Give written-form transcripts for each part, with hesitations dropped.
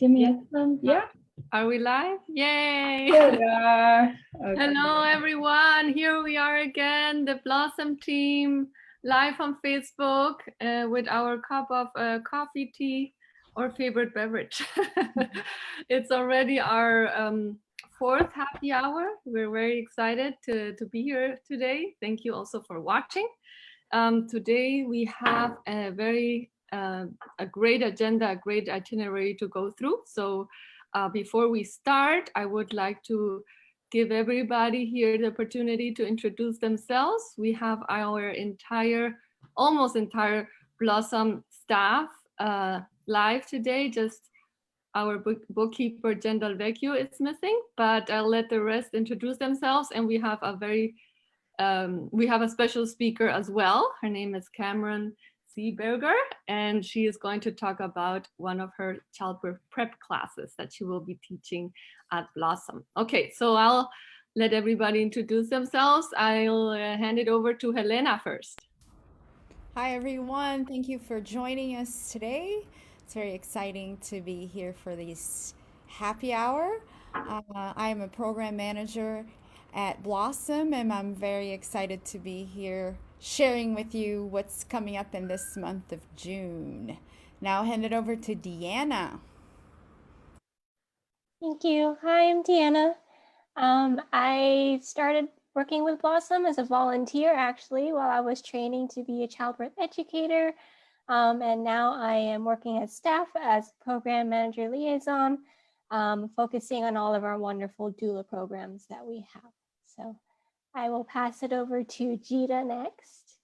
Give me Yeah. some. Yeah. Are we live? Yay! There we are. Okay. Hello, everyone. Here we are again, the Blossom team, live on Facebook with our cup of coffee, tea, or favorite beverage. It's already our fourth happy hour. We're very excited to be here today. Thank you also for watching. Today we have a very a great agenda, a great itinerary to go through. So before we start, I would like to give everybody here the opportunity to introduce themselves. We have our almost entire Blossom staff live today. Just our bookkeeper, Jen Vecchio, is missing, but I'll let the rest introduce themselves. And we have a special speaker as well. Her name is Cameron Seeberger, and she is going to talk about one of her childbirth prep classes that she will be teaching at Blossom. Okay, so I'll let everybody introduce themselves. I'll hand it over to Helena first. Hi, everyone. Thank you for joining us today. It's very exciting to be here for this happy hour. I am a program manager at Blossom, and I'm very excited to be here sharing with you what's coming up in this month of June. Now I'll hand it over to Deanna. Thank you. Hi, I'm Deanna. I started working with Blossom as a volunteer actually while I was training to be a childbirth educator. And now I am working as staff as program manager liaison, focusing on all of our wonderful doula programs that we have. So I will pass it over to Jita next.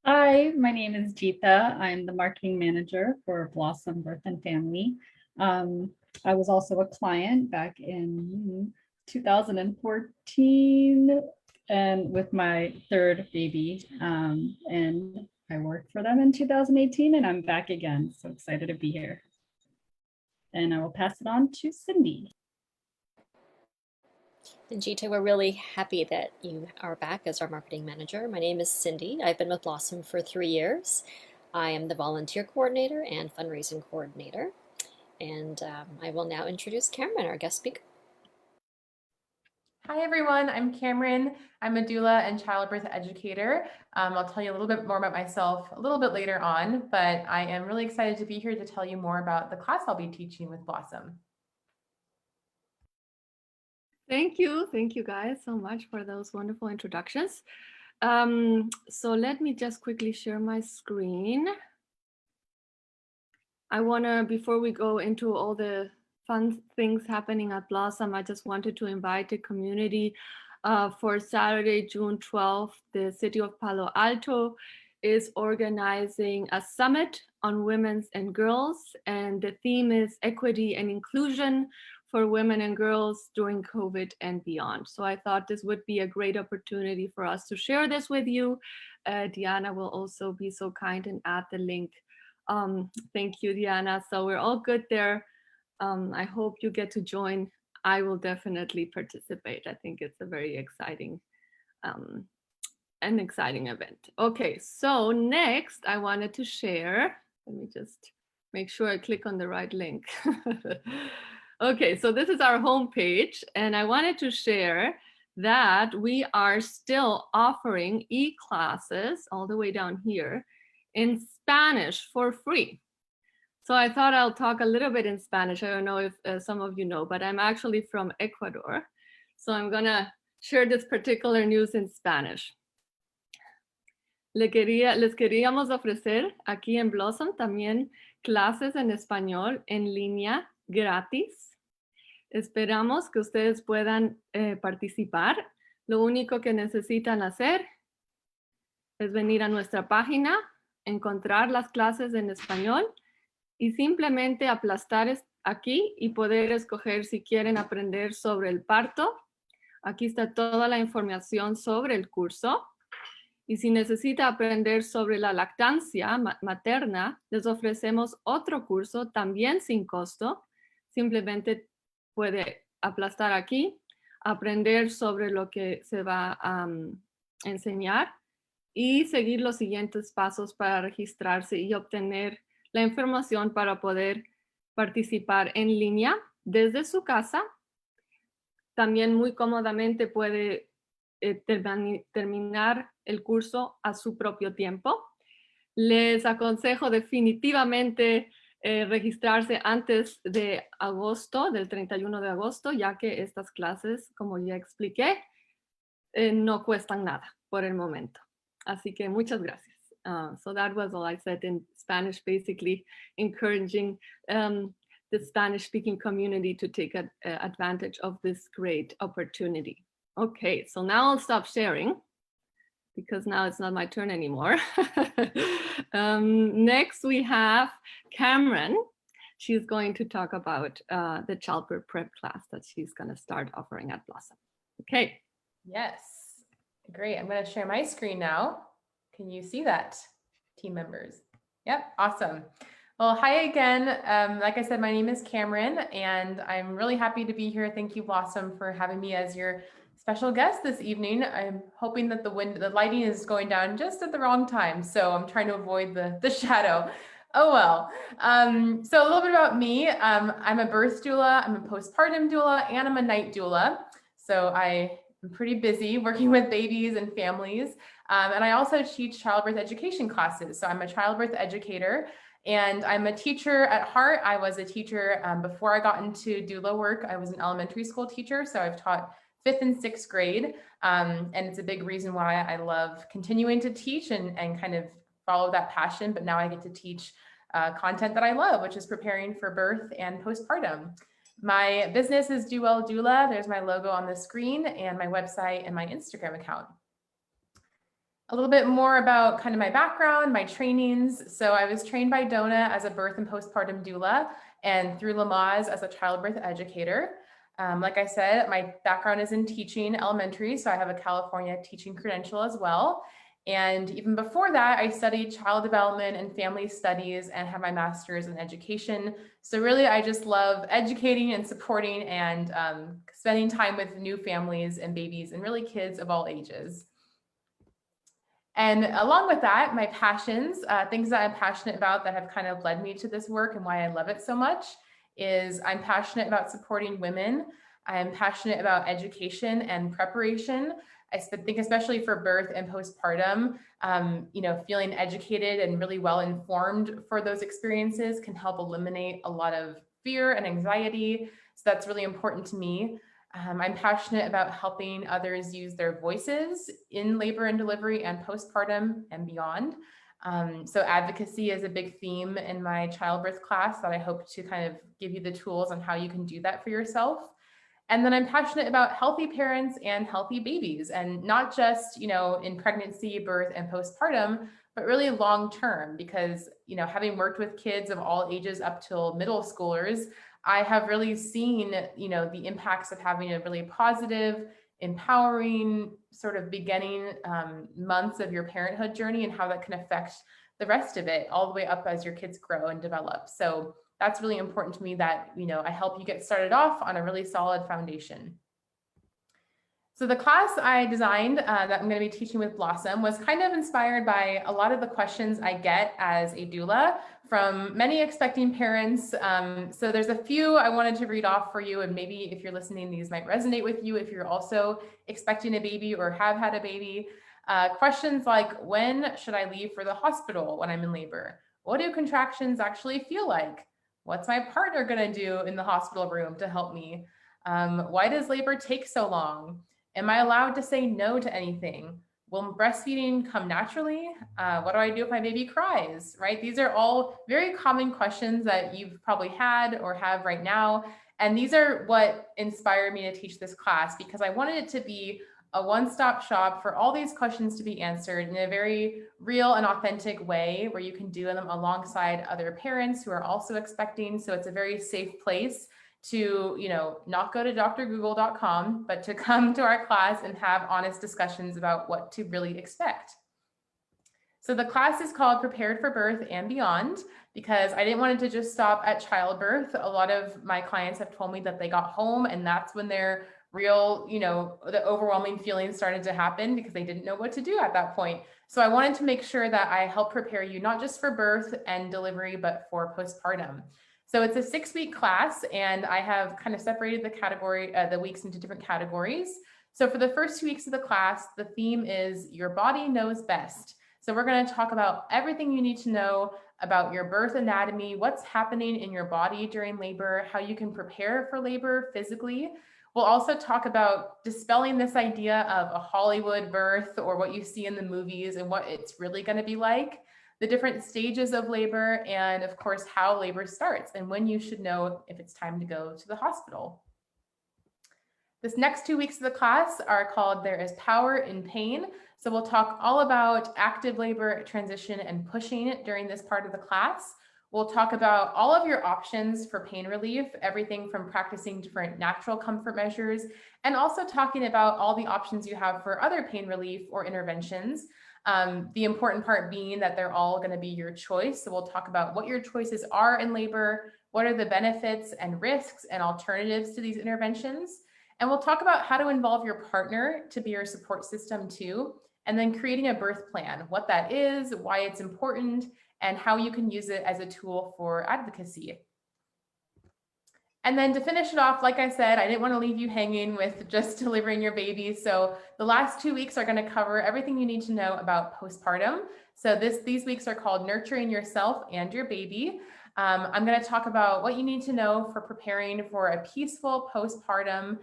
Hi, my name is Jita. I'm the marketing manager for Blossom Birth and Family. I was also a client back in 2014 and with my third baby. And I worked for them in 2018 and I'm back again. So excited to be here. And I will pass it on to Cindy. And Gita, we're really happy that you are back as our marketing manager. My name is Cindy. I've been with Blossom for 3 years. I am the volunteer coordinator and fundraising coordinator. And I will now introduce Cameron, our guest speaker. Hi, everyone. I'm Cameron. I'm a doula and childbirth educator. I'll tell you a little bit more about myself a little bit later on, but I am really excited to be here to tell you more about the class I'll be teaching with Blossom. Thank you guys so much for those wonderful introductions. So let me just quickly share my screen. I wanna, before we go into all the fun things happening at Blossom, I just wanted to invite the community for Saturday, June 12th. The city of Palo Alto is organizing a summit on women's and girls, and the theme is equity and inclusion for women and girls during COVID and beyond. So I thought this would be a great opportunity for us to share this with you. Diana will also be so kind and add the link. Thank you, Diana. So we're all good there. I hope you get to join. I will definitely participate. I think it's a very exciting, an exciting event. Okay, so next I wanted to share, let me just make sure I click on the right link. Okay, so this is our homepage, and I wanted to share that we are still offering e-classes all the way down here in Spanish for free. So I thought I'll talk a little bit in Spanish. I don't know if some of you know, but I'm actually from Ecuador. So I'm gonna share this particular news in Spanish. Les queríamos ofrecer aquí en Blossom también clases en español en línea gratis. Esperamos que ustedes puedan participar. Lo único que necesitan hacer es venir a nuestra página, encontrar las clases en español y simplemente aplastar aquí y poder escoger si quieren aprender sobre el parto. Aquí está toda la información sobre el curso. Y si necesita aprender sobre la lactancia materna, les ofrecemos otro curso también sin costo. Simplemente puede aplastar aquí, aprender sobre lo que se va a enseñar y seguir los siguientes pasos para registrarse y obtener la información para poder participar en línea desde su casa. También muy cómodamente puede terminar el curso a su propio tiempo. Les aconsejo definitivamente registrarse antes de agosto, del 31 de agosto, ya que estas clases, como ya expliqué, no cuestan nada por el momento. Así que muchas gracias. So that was all I said in Spanish, basically encouraging the Spanish-speaking community to take advantage of this great opportunity. Okay, so now I'll stop sharing because now it's not my turn anymore. Next we have Cameron. She's going to talk about the childbirth prep class that she's going to start offering at Blossom. Okay. Yes, great. I'm going to share my screen now. Can you see that, team members? Yep, awesome. Well, hi again. Like I said, my name is Cameron, and I'm really happy to be here. Thank you, Blossom, for having me as your special guest this evening. I'm hoping that the lighting is going down just at the wrong time, so I'm trying to avoid the shadow. Oh well. So a little bit about me. I'm a birth doula, I'm a postpartum doula, and I'm a night doula. So I'm pretty busy working with babies and families. And I also teach childbirth education classes. So I'm a childbirth educator. And I'm a teacher at heart. I was a teacher before I got into doula work. I was an elementary school teacher, so I've taught 5th and 6th grade. And it's a big reason why I love continuing to teach and kind of follow that passion. But now I get to teach content that I love, which is preparing for birth and postpartum. My business is Do Well Doula. There's my logo on the screen, and my website and my Instagram account. A little bit more about kind of my background, my trainings. So I was trained by DONA as a birth and postpartum doula, and through Lamaze as a childbirth educator. Like I said, my background is in teaching elementary, so I have a California teaching credential as well. And even before that, I studied child development and family studies and have my master's in education. So really, I just love educating and supporting and spending time with new families and babies and really kids of all ages. And along with that, my passions, things that I'm passionate about that have kind of led me to this work and why I love it so much is I'm passionate about supporting women. I'm passionate about education and preparation. I think especially for birth and postpartum, feeling educated and really well informed for those experiences can help eliminate a lot of fear and anxiety. So that's really important to me. I'm passionate about helping others use their voices in labor and delivery and postpartum and beyond. So advocacy is a big theme in my childbirth class that I hope to kind of give you the tools on how you can do that for yourself. And then I'm passionate about healthy parents and healthy babies, and not just, in pregnancy, birth, and postpartum, but really long-term, because, having worked with kids of all ages up till middle schoolers, I have really seen, the impacts of having a really positive, empowering sort of beginning months of your parenthood journey and how that can affect the rest of it all the way up as your kids grow and develop. So that's really important to me that, I help you get started off on a really solid foundation. So the class I designed that I'm going to be teaching with Blossom was kind of inspired by a lot of the questions I get as a doula from many expecting parents. So there's a few I wanted to read off for you, and maybe if you're listening, these might resonate with you if you're also expecting a baby or have had a baby. Questions like, when should I leave for the hospital when I'm in labor? What do contractions actually feel like? What's my partner going to do in the hospital room to help me? Why does labor take so long? Am I allowed to say no to anything? Will breastfeeding come naturally? What do I do if my baby cries, right? These are all very common questions that you've probably had or have right now. And these are what inspired me to teach this class, because I wanted it to be a one-stop shop for all these questions to be answered in a very real and authentic way, where you can do them alongside other parents who are also expecting. So it's a very safe place to, not go to drgoogle.com, but to come to our class and have honest discussions about what to really expect. So the class is called Prepared for Birth and Beyond, because I didn't want it to just stop at childbirth. A lot of my clients have told me that they got home and that's when their real, the overwhelming feelings started to happen because they didn't know what to do at that point. So I wanted to make sure that I help prepare you not just for birth and delivery, but for postpartum. So it's a 6-week class, and I have kind of separated the weeks into different categories. So for the first 2 weeks of the class, the theme is Your Body Knows Best. So we're going to talk about everything you need to know about your birth anatomy, what's happening in your body during labor, how you can prepare for labor physically. We'll also talk about dispelling this idea of a Hollywood birth or what you see in the movies and what it's really going to be like, the different stages of labor, and of course, how labor starts and when you should know if it's time to go to the hospital. This next 2 weeks of the class are called There is Power in Pain. So we'll talk all about active labor, transition, and pushing during this part of the class. We'll talk about all of your options for pain relief, everything from practicing different natural comfort measures, and also talking about all the options you have for other pain relief or interventions. The important part being that they're all going to be your choice. So we'll talk about what your choices are in labor, what are the benefits and risks and alternatives to these interventions. And we'll talk about how to involve your partner to be your support system too, and then creating a birth plan, what that is, why it's important, and how you can use it as a tool for advocacy. And then to finish it off, like I said, I didn't want to leave you hanging with just delivering your baby. So the last 2 weeks are going to cover everything you need to know about postpartum. So these weeks are called Nurturing Yourself and Your Baby. I'm going to talk about what you need to know for preparing for a peaceful postpartum,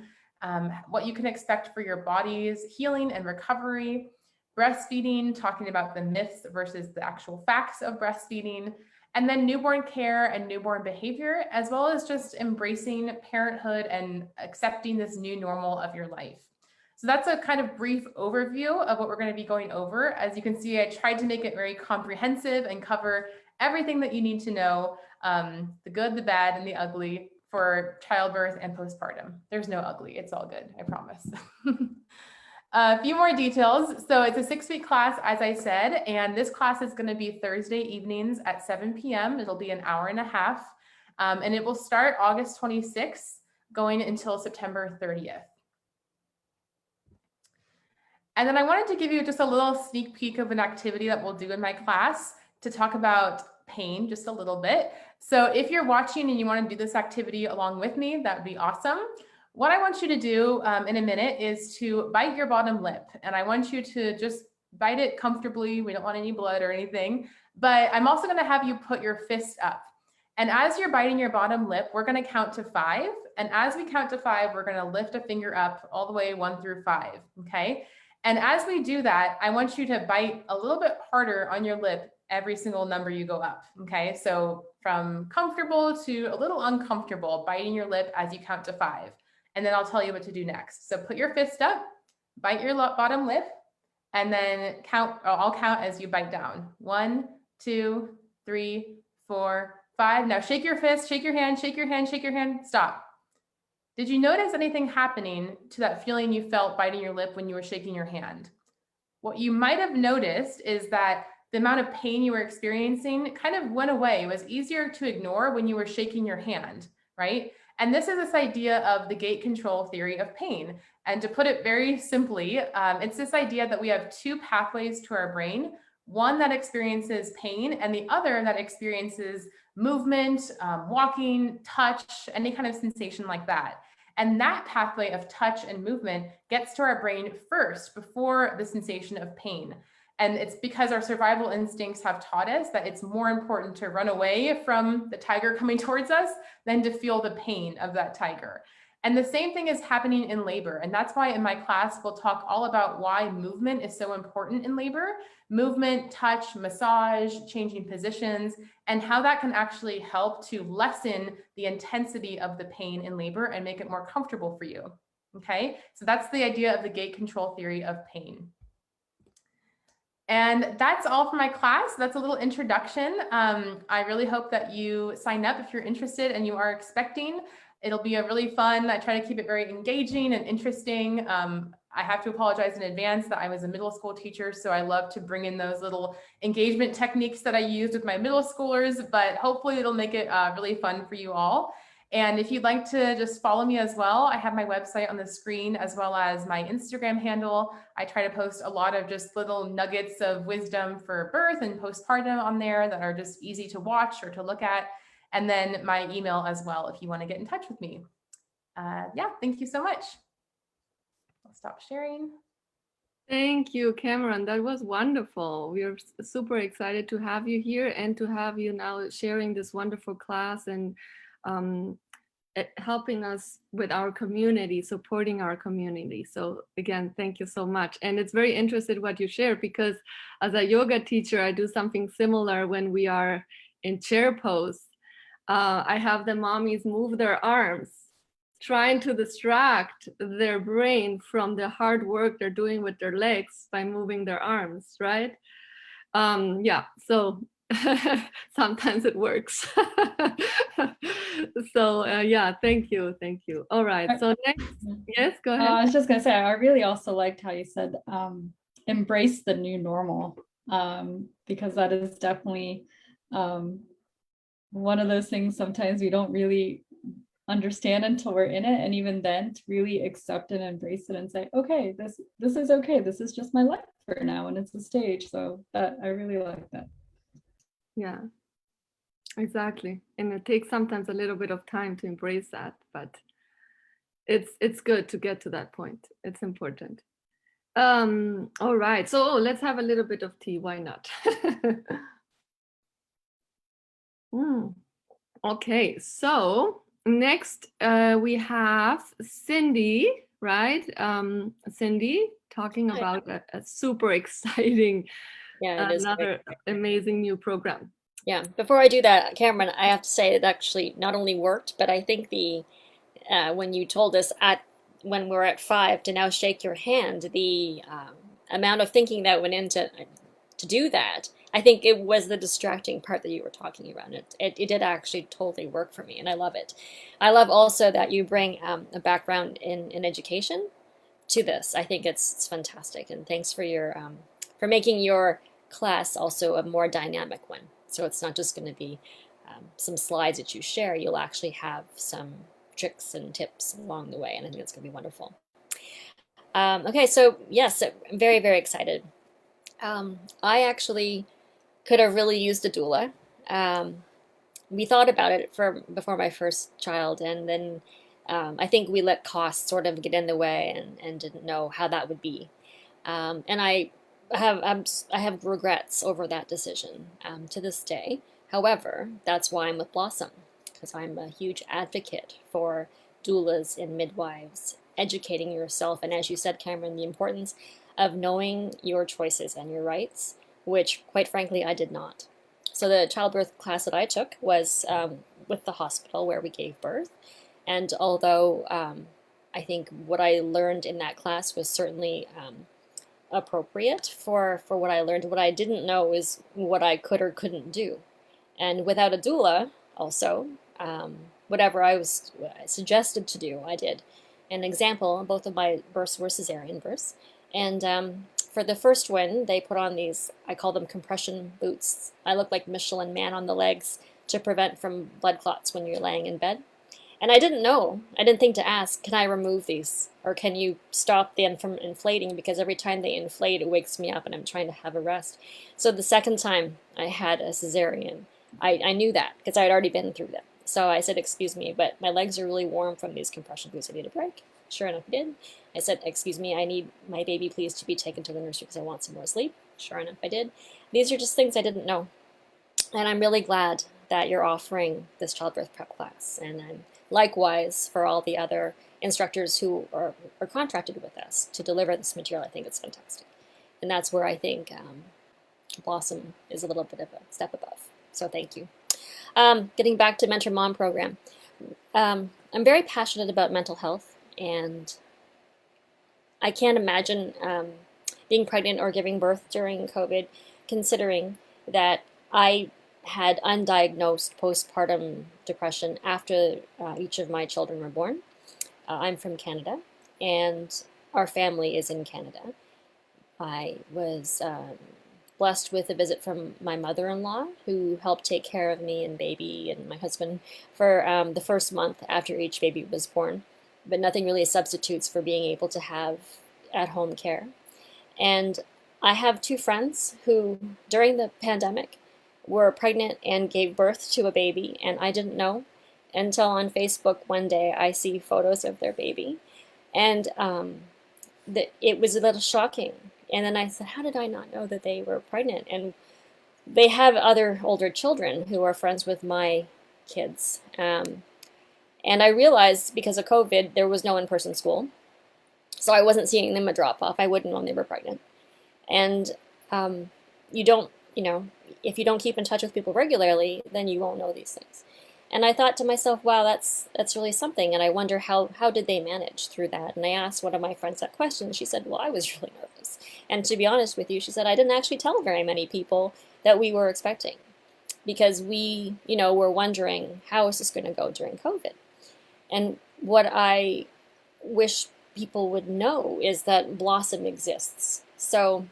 what you can expect for your body's healing and recovery, breastfeeding, talking about the myths versus the actual facts of breastfeeding, and then newborn care and newborn behavior, as well as just embracing parenthood and accepting this new normal of your life. So that's a kind of brief overview of what we're going to be going over. As you can see, I tried to make it very comprehensive and cover everything that you need to know, the good, the bad, and the ugly for childbirth and postpartum. There's no ugly, it's all good, I promise. A few more details. So it's a 6-week class, as I said, and this class is going to be Thursday evenings at 7 p.m. It'll be an hour and a half, and it will start August 26th, going until September 30th. And then I wanted to give you just a little sneak peek of an activity that we'll do in my class to talk about pain just a little bit. So if you're watching and you want to do this activity along with me, that would be awesome. What I want you to do in a minute is to bite your bottom lip, and I want you to just bite it comfortably. We don't want any blood or anything, but I'm also going to have you put your fist up. And as you're biting your bottom lip, we're going to count to 5. And as we count to 5, we're going to lift a finger up all the way 1 through 5. Okay. And as we do that, I want you to bite a little bit harder on your lip every single number you go up. Okay. So from comfortable to a little uncomfortable, biting your lip as you count to 5. And then I'll tell you what to do next. So put your fist up, bite your bottom lip, and then count. I'll count as you bite down. 1, 2, 3, 4, 5. Now shake your fist, shake your hand, shake your hand, shake your hand. Stop. Did you notice anything happening to that feeling you felt biting your lip when you were shaking your hand? What you might have noticed is that the amount of pain you were experiencing kind of went away. It was easier to ignore when you were shaking your hand, right? And this is this idea of the gait control theory of pain. And to put it very simply, it's this idea that we have 2 pathways to our brain, one that experiences pain and the other that experiences movement, walking, touch, any kind of sensation like that. And that pathway of touch and movement gets to our brain first before the sensation of pain. And it's because our survival instincts have taught us that it's more important to run away from the tiger coming towards us than to feel the pain of that tiger. And the same thing is happening in labor. And that's why in my class, we'll talk all about why movement is so important in labor. Movement, touch, massage, changing positions, and how that can actually help to lessen the intensity of the pain in labor and make it more comfortable for you. Okay, so that's the idea of the gait control theory of pain. And that's all for my class. That's a little introduction. I really hope that you sign up if you're interested and you are expecting. It'll be a really fun. I try to keep it very engaging and interesting. I have to apologize in advance that I was a middle school teacher, so I love to bring in those little engagement techniques that I used with my middle schoolers, but hopefully it'll make it really fun for you all. And if you'd like to just follow me as well, I have my website on the screen as well as my Instagram handle. I try to post a lot of just little nuggets of wisdom for birth and postpartum on there that are just easy to watch or to look at. and then my email as well if you want to get in touch with me. Yeah, thank you so much. I'll stop sharing. Thank you, Cameron. That was wonderful. We are super excited to have you here and to have you now sharing this wonderful class and helping us with our community, supporting our community. So again, thank you so much. And it's very interesting what you share, because as a yoga teacher, I do something similar when we are in chair pose. I have the mommies move their arms, trying to distract their brain from the hard work they're doing with their legs by moving their arms, right? Yeah, so sometimes it works. So yeah, thank you. All right, so next, yes, go ahead. I was just gonna say, I really also liked how you said embrace the new normal, because that is definitely one of those things sometimes we don't really understand until we're in it, and even then to really accept and embrace it and say, okay, this is okay, this is just my life for now and it's a stage. So that I really like that. Yeah, exactly. And it takes sometimes a little bit of time to embrace that, but it's good to get to that point. It's important. All right, so let's have a little bit of tea, why not? Okay, so next we have Cindy, right? Cindy talking about a super exciting, Yeah, it is another amazing new program. Yeah, before I do that, Cameron, I have to say it actually not only worked, but I think when you told us when we're at 5 to now shake your hand, the amount of thinking that went into to do that, I think it was the distracting part that you were talking about. It did actually totally work for me, and I love it. I love also that you bring a background in education to this. I think it's fantastic, and thanks for your for making your class also a more dynamic one. So it's not just going to be some slides that you share. You'll actually have some tricks and tips along the way, and I think it's going to be wonderful. Okay, so yes, I'm very, very excited. I actually could have really used a doula. We thought about it before my first child, and then I think we let costs sort of get in the way and didn't know how that would be. And I have regrets over that decision to this day. However, that's why I'm with Blossom, because I'm a huge advocate for doulas and midwives, educating yourself, and as you said, Cameron, the importance of knowing your choices and your rights, which, quite frankly, I did not. So the childbirth class that I took was with the hospital where we gave birth, and although I think what I learned in that class was certainly appropriate for what I learned, what I didn't know is what I could or couldn't do. And without a doula, also, whatever I was suggested to do, I did. An example, both of my births were cesarean births. And for the first one, they put on these, I call them compression boots. I look like Michelin Man on the legs to prevent from blood clots when you're laying in bed. And I didn't know. I didn't think to ask, can I remove these? Or can you stop them from inflating? Because every time they inflate, it wakes me up and I'm trying to have a rest. So the second time I had a cesarean, I knew that because I had already been through them. So I said, excuse me, but my legs are really warm from these compression boots. I need a break. Sure enough, I did. I said, excuse me, I need my baby please to be taken to the nursery because I want some more sleep. Sure enough, I did. These are just things I didn't know. And I'm really glad that you're offering this childbirth prep class. And I'm likewise for all the other instructors who are contracted with us to deliver this material. I think it's fantastic. And that's where I think Blossom is a little bit of a step above. So thank you. Getting back to Mentor Mom program. I'm very passionate about mental health, and I can't imagine being pregnant or giving birth during COVID, considering that I had undiagnosed postpartum depression after each of my children were born. I'm from Canada, and our family is in Canada. I was blessed with a visit from my mother-in-law, who helped take care of me and baby and my husband for the first month after each baby was born. But nothing really substitutes for being able to have at-home care. And I have two friends who, during the pandemic, were pregnant and gave birth to a baby, and I didn't know until on Facebook one day I see photos of their baby, and it was a little shocking. And then I said, how did I not know that they were pregnant? And they have other older children who are friends with my kids. And I realized because of COVID, there was no in-person school. So I wasn't seeing them at drop-off. I wouldn't know they were pregnant. And you don't, if you don't keep in touch with people regularly, then you won't know these things. And I thought to myself, wow, that's really something. And I wonder how did they manage through that? And I asked one of my friends that question. She said, well, I was really nervous. And to be honest with you, she said, I didn't actually tell very many people that we were expecting because we, were wondering how is this going to go during COVID? And what I wish people would know is that Blossom exists. So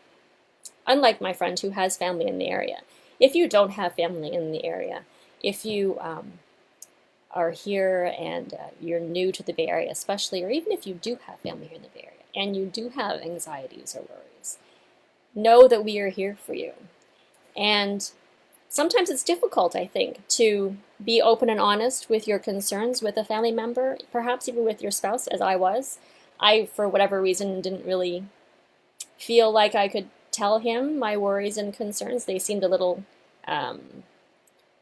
unlike my friend who has family in the area, if you don't have family in the area, if you are here and you're new to the Bay Area especially, or even if you do have family here in the Bay Area and you do have anxieties or worries, know that we are here for you. And sometimes it's difficult, I think, to be open and honest with your concerns with a family member, perhaps even with your spouse, as I was. I, for whatever reason, didn't really feel like I could tell him my worries and concerns. They seemed a little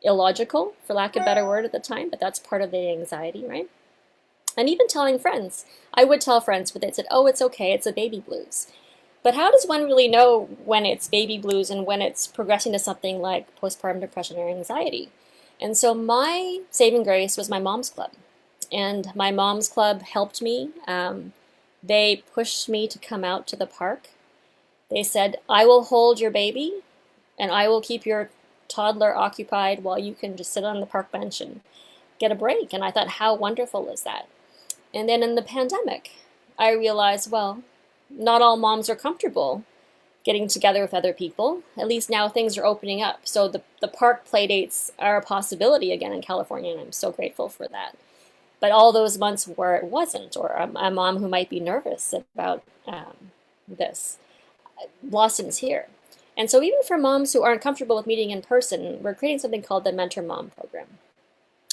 illogical, for lack of a better word at the time, but that's part of the anxiety, right? And even telling friends. I would tell friends, but they said, oh, it's okay, it's a baby blues. But how does one really know when it's baby blues and when it's progressing to something like postpartum depression or anxiety? And so my saving grace was my mom's club. And my mom's club helped me. They pushed me to come out to the park. They said, I will hold your baby and I will keep your toddler occupied while you can just sit on the park bench and get a break. And I thought, how wonderful is that? And then in the pandemic, I realized, well, not all moms are comfortable getting together with other people. At least now things are opening up. So the park play dates are a possibility again in California, and I'm so grateful for that. But all those months where it wasn't, or a mom who might be nervous about this, Blossom's here. And so even for moms who aren't comfortable with meeting in person, we're creating something called the Mentor Mom Program.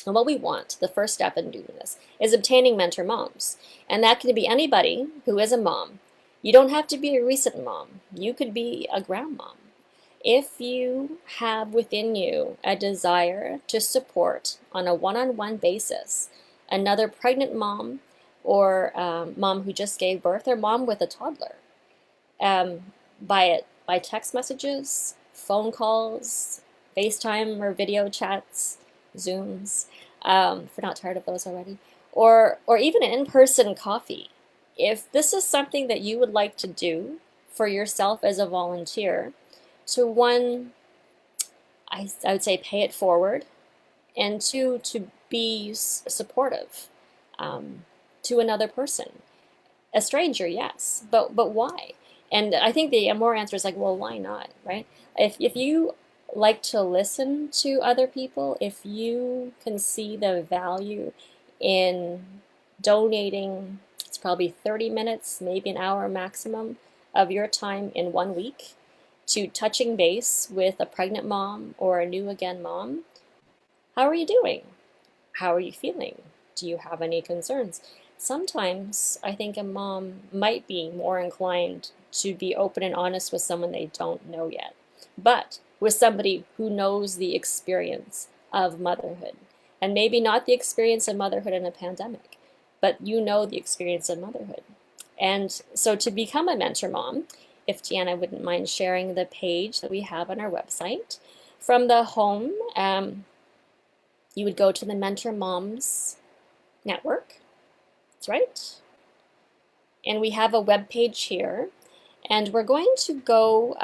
And what we want, the first step in doing this, is obtaining mentor moms. And that can be anybody who is a mom. You don't have to be a recent mom. You could be a grandmom. If you have within you a desire to support on a one-on-one basis another pregnant mom or mom who just gave birth or mom with a toddler, by text messages, phone calls, FaceTime or video chats, Zooms, if we're not tired of those already, or even an in-person coffee. If this is something that you would like to do for yourself as a volunteer, to one, I would say pay it forward, and two, to be supportive to another person. A stranger, yes, but why? And I think the more answer is like, well, why not, right? If you like to listen to other people, if you can see the value in donating, it's probably 30 minutes, maybe an hour maximum of your time in 1 week to touching base with a pregnant mom or a new again mom. How are you doing? How are you feeling? Do you have any concerns? Sometimes I think a mom might be more inclined to be open and honest with someone they don't know yet, but with somebody who knows the experience of motherhood, and maybe not the experience of motherhood in a pandemic, but you know the experience of motherhood. And so to become a mentor mom, if Deanna wouldn't mind sharing the page that we have on our website, from the home, you would go to the Mentor Moms Network. That's right. And we have a web page here, and we're going to go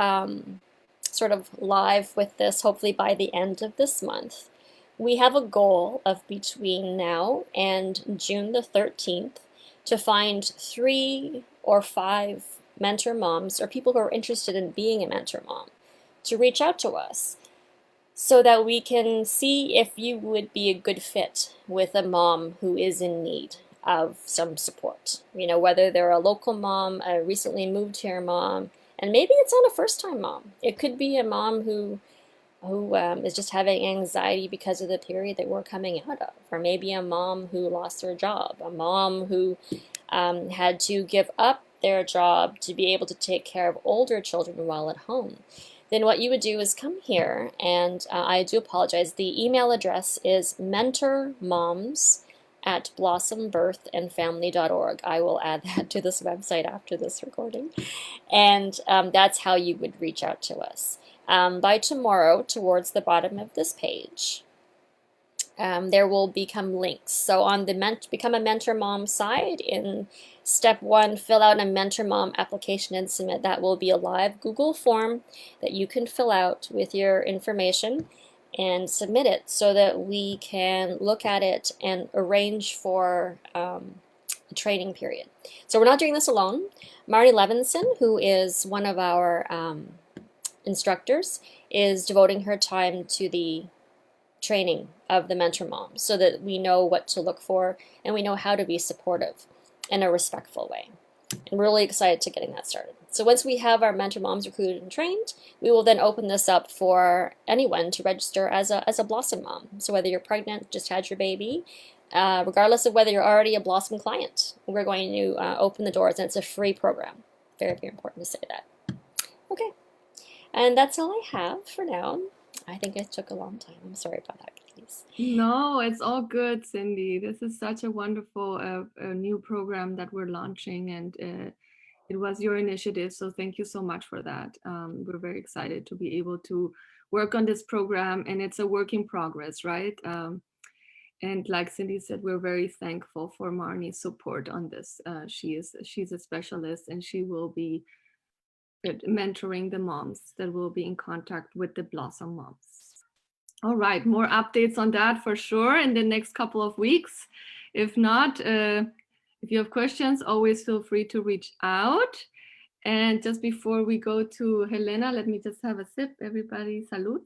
sort of live with this hopefully by the end of this month. We have a goal of between now and June the 13th to find 3 or 5 mentor moms or people who are interested in being a mentor mom to reach out to us so that we can see if you would be a good fit with a mom who is in need of some support. You know, whether they're a local mom, a recently moved here mom, and maybe it's not a first-time mom. It could be a mom who who is just having anxiety because of the period that we're coming out of, or maybe a mom who lost their job, a mom who had to give up their job to be able to take care of older children while at home, then what you would do is come here, and I do apologize, the email address is mentormoms@blossombirthandfamily.org. I will add that to this website after this recording, and that's how you would reach out to us. By tomorrow, towards the bottom of this page, there will become links. So on the Become a Mentor Mom side, in step 1, fill out a Mentor Mom application and submit. That will be a live Google form that you can fill out with your information and submit it so that we can look at it and arrange for a training period. So we're not doing this alone. Marty Levinson, who is one of our instructors, is devoting her time to the training of the mentor mom so that we know what to look for and we know how to be supportive in a respectful way. And we're really excited to getting that started. So once we have our mentor moms recruited and trained, we will then open this up for anyone to register as a Blossom mom. So whether you're pregnant, just had your baby, regardless of whether you're already a Blossom client, we're going to open the doors, and it's a free program. Very, very important to say that. Okay. And that's all I have for now. I think it took a long time. I'm sorry about that, please. No, it's all good, Cindy. This is such a wonderful new program that we're launching, and it was your initiative. So thank you so much for that. We're very excited to be able to work on this program, and it's a work in progress, right? And like Cindy said, we're very thankful for Marnie's support on this. She's a specialist, and she will be mentoring the moms that will be in contact with the Blossom moms. All right, more updates on that for sure in the next couple of weeks. If not, if you have questions, always feel free to reach out. And just before we go to Helena, let me just have a sip. Everybody, salud.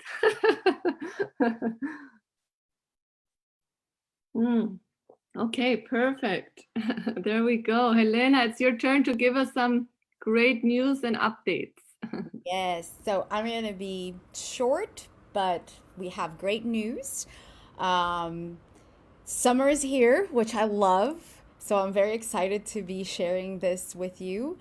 Okay, perfect. There we go. Helena, it's your turn to give us some great news and updates. Yes, so I'm going to be short, but we have great news. Summer is here, which I love, so I'm very excited to be sharing this with you.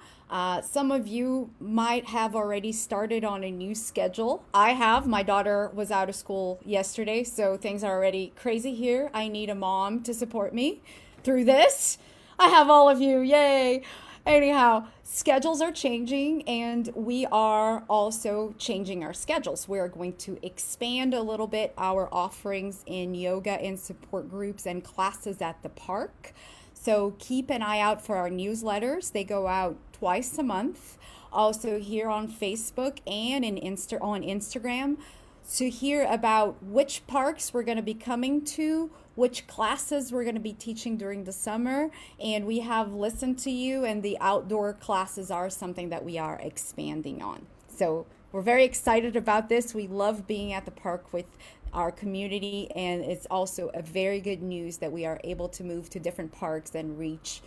Some of you might have already started on a new schedule. I have. My daughter was out of school yesterday, so things are already crazy here. I need a mom to support me through this. I have all of you, yay! Anyhow, schedules are changing, and we are also changing our schedules. We're going to expand a little bit our offerings in yoga and support groups and classes at the park. So keep an eye out for our newsletters. They go out twice a month. Also here on Facebook and on Instagram to hear about which parks we're going to be coming to, which classes we're going to be teaching during the summer. And we have listened to you, and the outdoor classes are something that we are expanding on. So we're very excited about this. We love being at the park with our community, and it's also a very good news that we are able to move to different parks and reach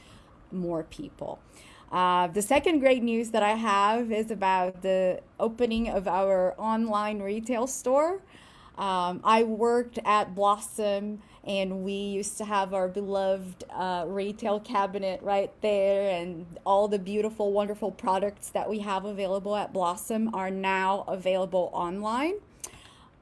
more people. The second great news that I have is about the opening of our online retail store. I worked at Blossom, and we used to have our beloved retail cabinet right there, and all the beautiful, wonderful products that we have available at Blossom are now available online.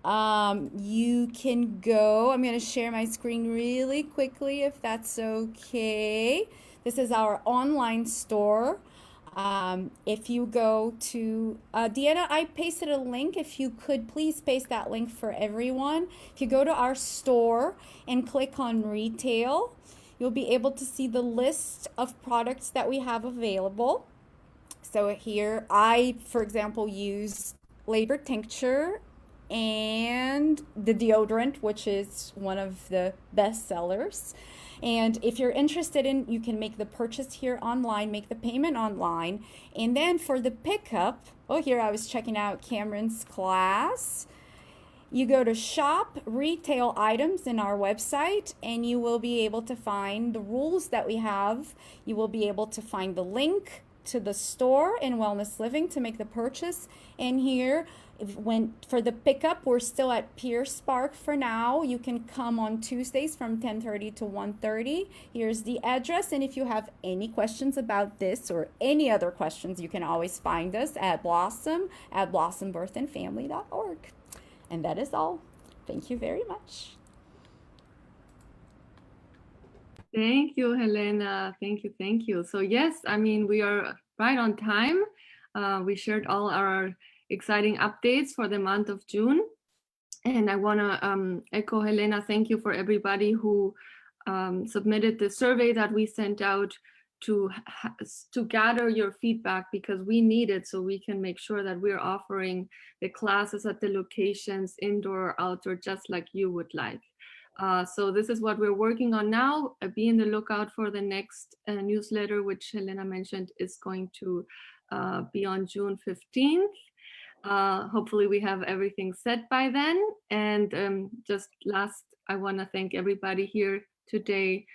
You can go, I'm going to share my screen really quickly if that's okay. This is our online store. If you go to, Deanna, I pasted a link. If you could please paste that link for everyone. If you go to our store and click on retail, you'll be able to see the list of products that we have available. So here, I, for example, use labor tincture and the deodorant, which is one of the best sellers. And if you're interested in, you can make the purchase here online, make the payment online. And then for the pickup, oh, here I was checking out Cameron's class. You go to shop retail items in our website, and you will be able to find the rules that we have. You will be able to find the link to the store in Wellness Living to make the purchase. And here, for the pickup, we're still at Pierce Park for now. You can come on Tuesdays from 10:30 to 1:30. Here's the address. And if you have any questions about this or any other questions, you can always find us at Blossom at blossombirthandfamily.org. And that is all. Thank you very much. Thank you, Helena. Thank you. Thank you. So yes, I mean, we are right on time. We shared all our exciting updates for the month of June. And I want to echo Helena. Thank you for everybody who submitted the survey that we sent out to gather your feedback, because we need it so we can make sure that we're offering the classes at the locations, indoor or outdoor, just like you would like. So this is what we're working on now. Be in the lookout for the next newsletter, which Helena mentioned is going to be on June 15th. Hopefully we have everything set by then. And just last, I want to thank everybody here today,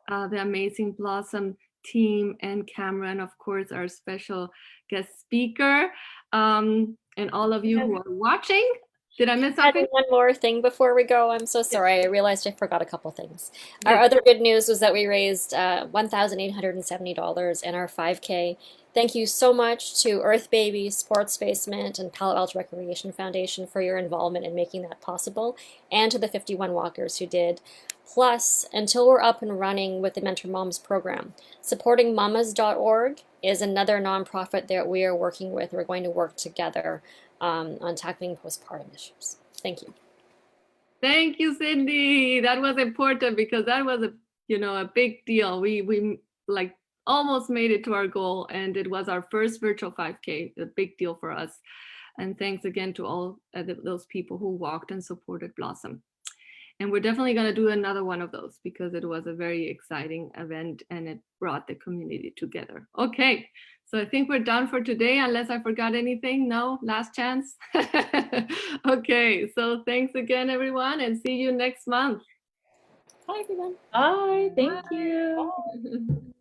the amazing Blossom team and Cameron, of course, our special guest speaker, and all of you who are watching. Did I miss something? One more thing before we go. I'm so sorry. I realized I forgot a couple things. Our other good news was that we raised $1,870 in our 5K. Thank you so much to Earth Baby, Sports Basement, and Palo Alto Recreation Foundation for your involvement in making that possible, and to the 51 walkers who did. Plus, until we're up and running with the Mentor Moms program, supporting mamas.org is another nonprofit that we are working with. We're going to work together on tackling postpartum issues. Thank you. Thank you, Cindy. That was important because that was a big deal. We like almost made it to our goal, and it was our first virtual 5K, a big deal for us. And thanks again to all those people who walked and supported Blossom. And we're definitely going to do another one of those because it was a very exciting event and it brought the community together. Okay, so I think we're done for today, unless I forgot anything. No, last chance. Okay, so thanks again, everyone, and see you next month. Bye, everyone. Bye. Thank Bye. you.